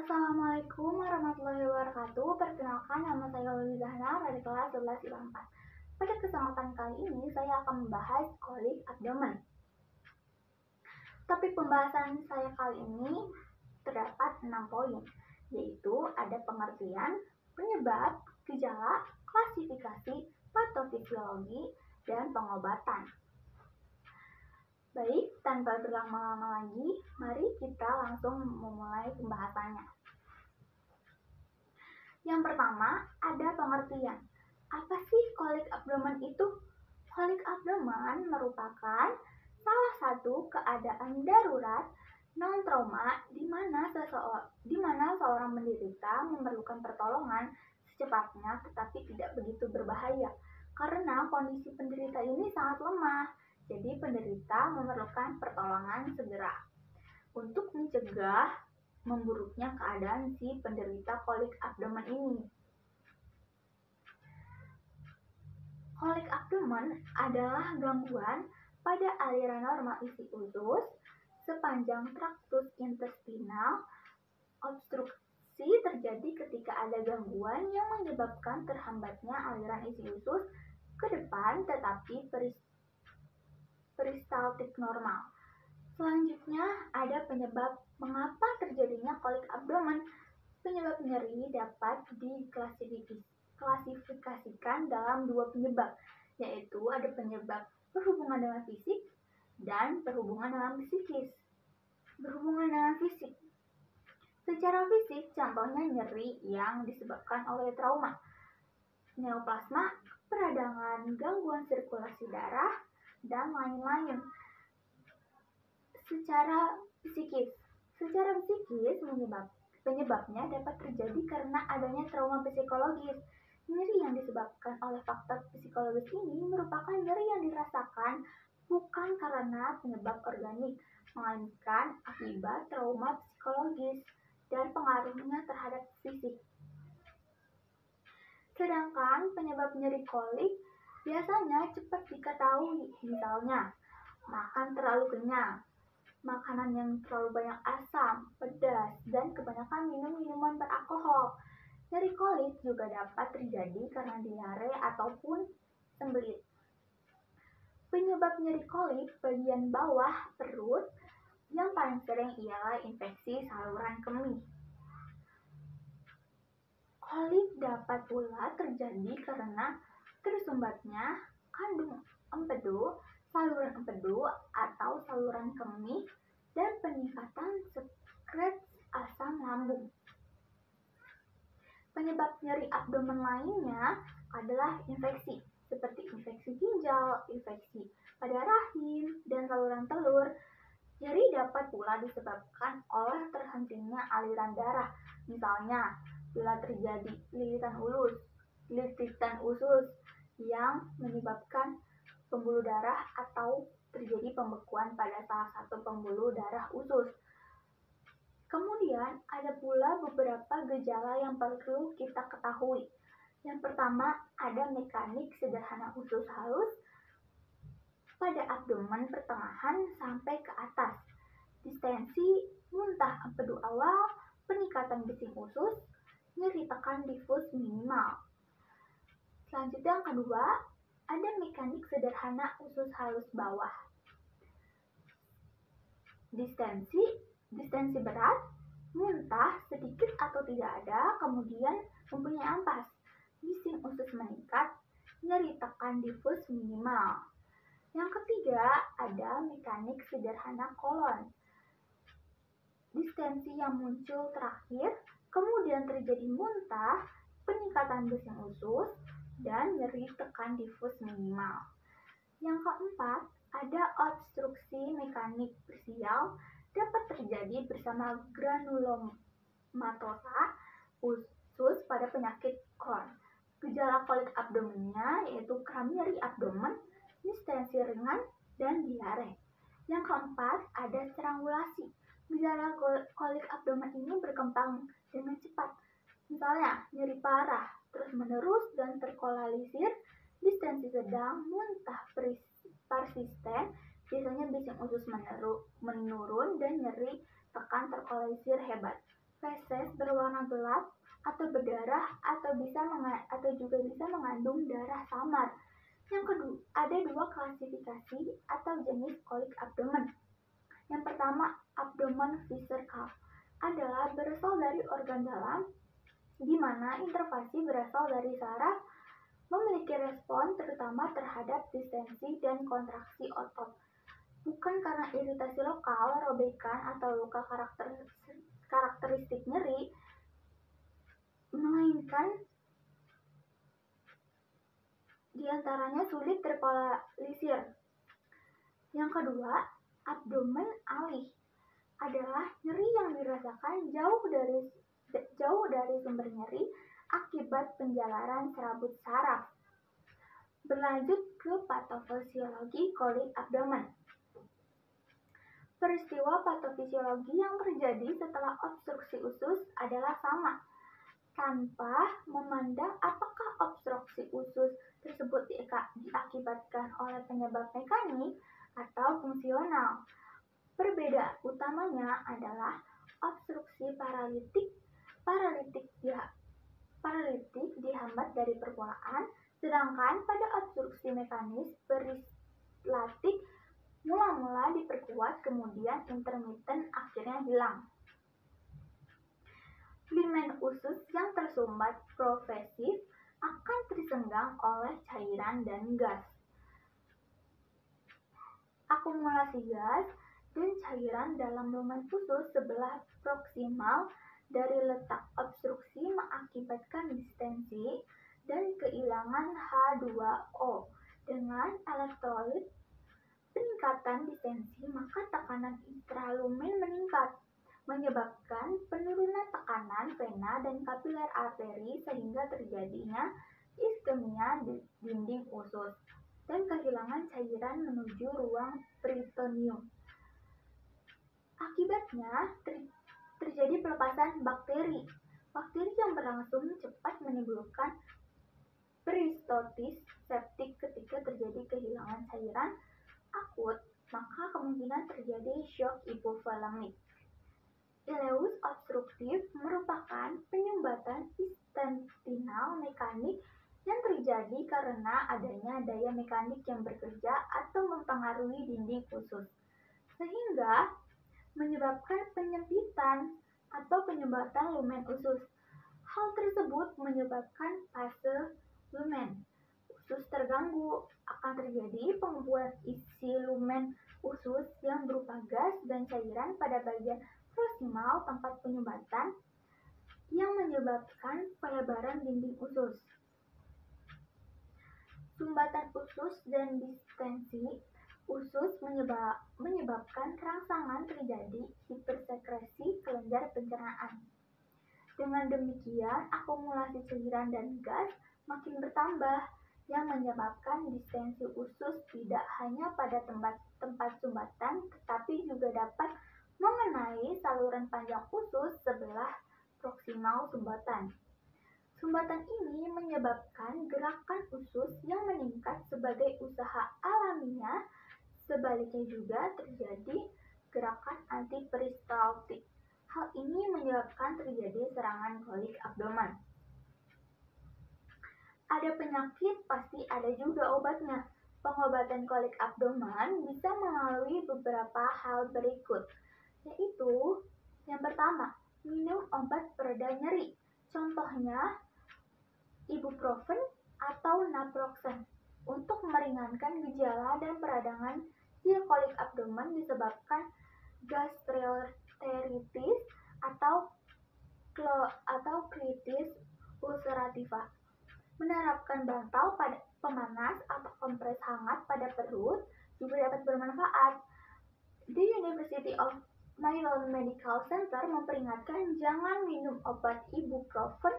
Assalamualaikum warahmatullahi wabarakatuh. Perkenalkan, nama saya Luli Zahra dari kelas 11 IPA 4. Pada kesempatan kali ini saya akan membahas kolik abdomen. Topik pembahasan saya kali ini terdapat 6 poin, yaitu ada pengertian, penyebab, gejala, klasifikasi, patofisiologi, dan pengobatan. Baik, tanpa berlama-lama lagi, mari kita langsung memulai pembahasannya. Yang pertama, ada pengertian. Apa sih kolik abdomen itu? Kolik abdomen merupakan salah satu keadaan darurat non-trauma di mana seorang menderita memerlukan pertolongan secepatnya tetapi tidak begitu berbahaya karena kondisi penderita ini sangat lemah. Jadi penderita memerlukan pertolongan segera untuk mencegah memburuknya keadaan si penderita kolik abdomen ini. Kolik abdomen adalah gangguan pada aliran normal isi usus sepanjang traktus intestinal. Obstruksi terjadi ketika ada gangguan yang menyebabkan terhambatnya aliran isi usus ke depan tetapi peristaltik normal. Selanjutnya ada penyebab mengapa terjadinya kolik abdomen. Penyebab nyeri dapat diklasifikasikan dalam dua penyebab, yaitu ada penyebab berhubungan dengan fisik dan berhubungan dengan psikis. Berhubungan dengan fisik. Secara fisik, contohnya nyeri yang disebabkan oleh trauma, neoplasma, peradangan, gangguan sirkulasi darah, dan lain-lain. Secara psikis penyebabnya dapat terjadi karena adanya trauma psikologis. Nyeri yang disebabkan oleh faktor psikologis ini merupakan nyeri yang dirasakan bukan karena penyebab organik, melainkan akibat trauma psikologis dan pengaruhnya terhadap fisik. Sedangkan penyebab nyeri kolik biasanya cepat diketahui, misalnya makan terlalu kenyang, makanan yang terlalu banyak asam, pedas, dan kebanyakan minum minuman beralkohol. Nyeri kolik juga dapat terjadi karena diare ataupun sembelit. Penyebab nyeri kolik bagian bawah perut yang paling sering ialah infeksi saluran kemih. Kolik dapat pula terjadi karena tersumbatnya kandung empedu, saluran empedu atau saluran kemih, dan peningkatan sekret asam lambung. Penyebab nyeri abdomen lainnya adalah infeksi, seperti infeksi ginjal, infeksi pada rahim, dan saluran telur. Nyeri dapat pula disebabkan oleh terhentinya aliran darah, misalnya bila terjadi lilitan usus yang menyebabkan pembuluh darah atau terjadi pembekuan pada salah satu pembuluh darah usus. Kemudian ada pula beberapa gejala yang perlu kita ketahui. Yang pertama, ada mekanik sederhana usus halus pada abdomen pertengahan sampai ke atas, distensi, muntah empedu awal, peningkatan bising usus, nyeri tekan difus minimal. Selanjutnya yang kedua, ada mekanik sederhana usus halus bawah, distensi berat, muntah sedikit atau tidak ada, kemudian mempunyai ampas, bising usus meningkat, nyeri tekan difus minimal. Yang ketiga, ada mekanik sederhana kolon, distensi yang muncul terakhir, kemudian terjadi muntah, peningkatan bising usus, dan nyeri tekan difus minimal. Yang keempat, ada obstruksi mekanik parsial dapat terjadi bersama granulomatosa usus pada penyakit Crohn. Gejala kolik abdomennya yaitu kram nyeri abdomen, distensi ringan, dan diare. Yang keempat, ada strangulasi. Gejala kolik abdomen ini berkembang dengan cepat. Misalnya, nyeri parah, terus-menerus, dan terkolalisir, distensi sedang, muntah persisten, biasanya bising usus menurun, dan nyeri tekan terkolalisir hebat. feses berwarna gelap atau berdarah atau juga bisa mengandung darah samar. Yang kedua, ada dua klasifikasi atau jenis kolik abdomen. Yang pertama, abdomen visceral adalah berasal dari organ dalam, di mana intervasi berasal dari saraf, memiliki respon terutama terhadap distensi dan kontraksi otot. Bukan karena iritasi lokal, robekan, atau luka karakteristik nyeri, melainkan diantaranya sulit terpolarisir. Yang kedua, abdomen alih adalah nyeri yang dirasakan jauh dari sumber nyeri akibat penjalaran serabut saraf. Berlanjut ke patofisiologi kolik abdomen. Peristiwa patofisiologi yang terjadi setelah obstruksi usus adalah sama, tanpa memandang apakah obstruksi usus tersebut diakibatkan oleh penyebab mekanik atau fungsional. Perbedaan utamanya adalah obstruksi paralitik dihambat dari permulaan, sedangkan pada obstruksi mekanis peristatik mula-mula diperkuat kemudian intermiten akhirnya hilang. Limen usus yang tersumbat progresif akan tersenggang oleh cairan dan gas. Akumulasi gas dan cairan dalam lumen usus sebelah proksimal dari letak obstruksi mengakibatkan distensi dan kehilangan H2O. Dengan elektrolit peningkatan distensi, maka tekanan intralumen meningkat, menyebabkan penurunan tekanan vena dan kapiler arteri sehingga terjadinya iskemia di dinding usus dan kehilangan cairan menuju ruang peritoneum. Akibatnya terjadi pelepasan bakteri. Bakteri yang berlangsung cepat menimbulkan peristotis septik. Ketika terjadi kehilangan cairan akut, maka kemungkinan terjadi shock hipovolemik. Ileus obstruktif merupakan penyumbatan intestinal mekanik yang terjadi karena adanya daya mekanik yang bekerja atau mempengaruhi dinding usus, sehingga menyebabkan penyempitan atau penyumbatan lumen usus. Hal tersebut menyebabkan fase lumen usus terganggu. Akan terjadi pengumpulan isi lumen usus yang berupa gas dan cairan pada bagian proksimal tempat penyumbatan yang menyebabkan pelebaran dinding usus. Sumbatan usus dan distensi usus menyebabkan rangsangan terjadi hipersekresi kelenjar pencernaan. Dengan demikian, akumulasi cairan dan gas makin bertambah, yang menyebabkan distensi usus tidak hanya pada tempat sumbatan, tetapi juga dapat mengenai saluran panjang usus sebelah proksimal sumbatan. Sumbatan ini menyebabkan gerakan usus yang meningkat sebagai usaha alamiah. Sebaliknya juga terjadi gerakan antiperistaltik. Hal ini menyebabkan terjadi serangan kolik abdomen. Ada penyakit, pasti ada juga obatnya. Pengobatan kolik abdomen bisa melalui beberapa hal berikut, yaitu yang pertama, minum obat pereda nyeri. Contohnya, ibuprofen atau naproxen untuk meringankan gejala dan peradangan jika kolik abdomen disebabkan gastroenteritis atau colitis ulcerativa. Menerapkan bantal pemanas atau kompres hangat pada perut juga dapat bermanfaat. The University of Maryland Medical Center memperingatkan jangan minum obat ibuprofen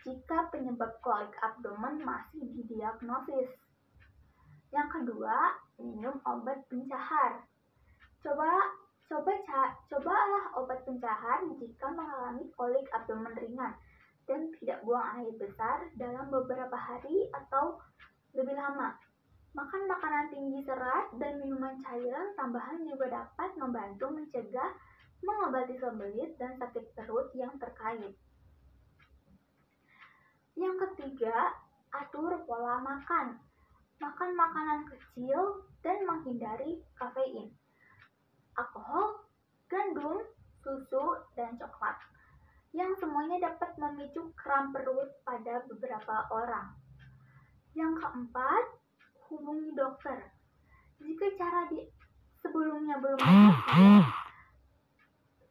jika penyebab kolik abdomen masih didiagnosis. Yang kedua, minum obat pencahar. Cobalah obat pencahar jika mengalami kolik abdomen ringan dan tidak buang air besar dalam beberapa hari atau lebih lama. Makan makanan tinggi serat dan minuman cairan tambahan juga dapat membantu mencegah mengobati sembelit dan sakit perut yang terkait. Yang ketiga, atur pola makan. Makan makanan kecil dan menghindari kafein, alkohol, gandum, susu, dan coklat, yang semuanya dapat memicu kram perut pada beberapa orang. Yang keempat, hubungi dokter. Jika cara sebelumnya belum berhasil,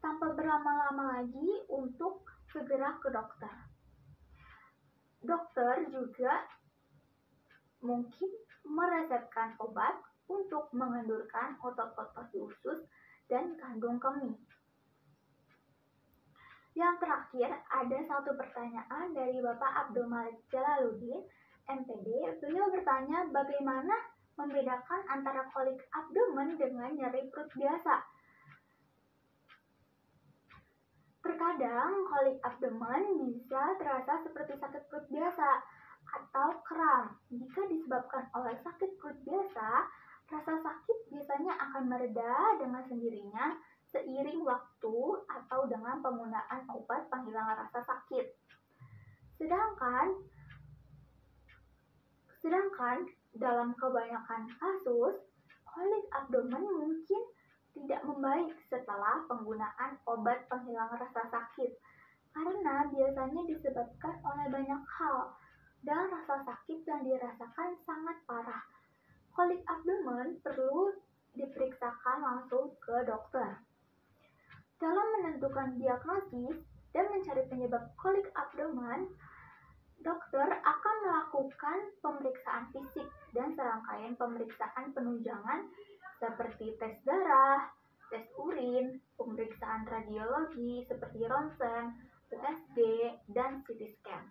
tanpa berlama-lama lagi untuk segera ke dokter. Dokter juga mungkin meresepkan obat untuk mengendurkan otot-otot di usus dan kandung kemih. Yang terakhir, ada satu pertanyaan dari Bapak Abdul Malik Jalaluddin, MPD. Beliau bertanya bagaimana membedakan antara kolik abdomen dengan nyeri perut biasa. Terkadang kolik abdomen bisa terasa seperti sakit perut biasa atau kram. Jika disebabkan oleh sakit perut biasa, rasa sakit biasanya akan mereda dengan sendirinya seiring waktu atau dengan penggunaan obat penghilang rasa sakit. Sedangkan dalam kebanyakan kasus, kolik abdomen mungkin tidak membaik setelah penggunaan obat penghilang rasa sakit karena biasanya disebabkan oleh banyak hal dan rasa sakit yang dirasakan sangat parah. Kolik abdomen perlu diperiksakan langsung ke dokter. Dalam menentukan diagnosis dan mencari penyebab kolik abdomen, dokter akan melakukan pemeriksaan fisik dan serangkaian pemeriksaan penunjangan seperti tes darah, tes urin, pemeriksaan radiologi seperti ronsen, USG, dan CT scan.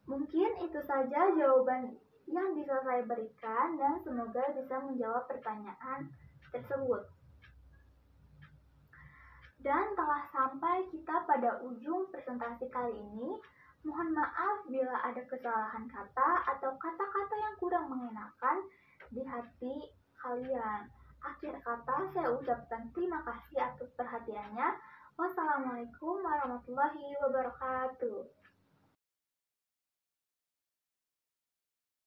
Mungkin itu saja jawaban yang bisa saya berikan dan semoga bisa menjawab pertanyaan tersebut. Dan telah sampai kita pada ujung presentasi kali ini. Mohon maaf bila ada kesalahan kata atau kata-kata yang kurang mengenakan di hati kalian. Akhir kata saya ucapkan terima kasih atas perhatiannya. Wassalamualaikum warahmatullahi wabarakatuh.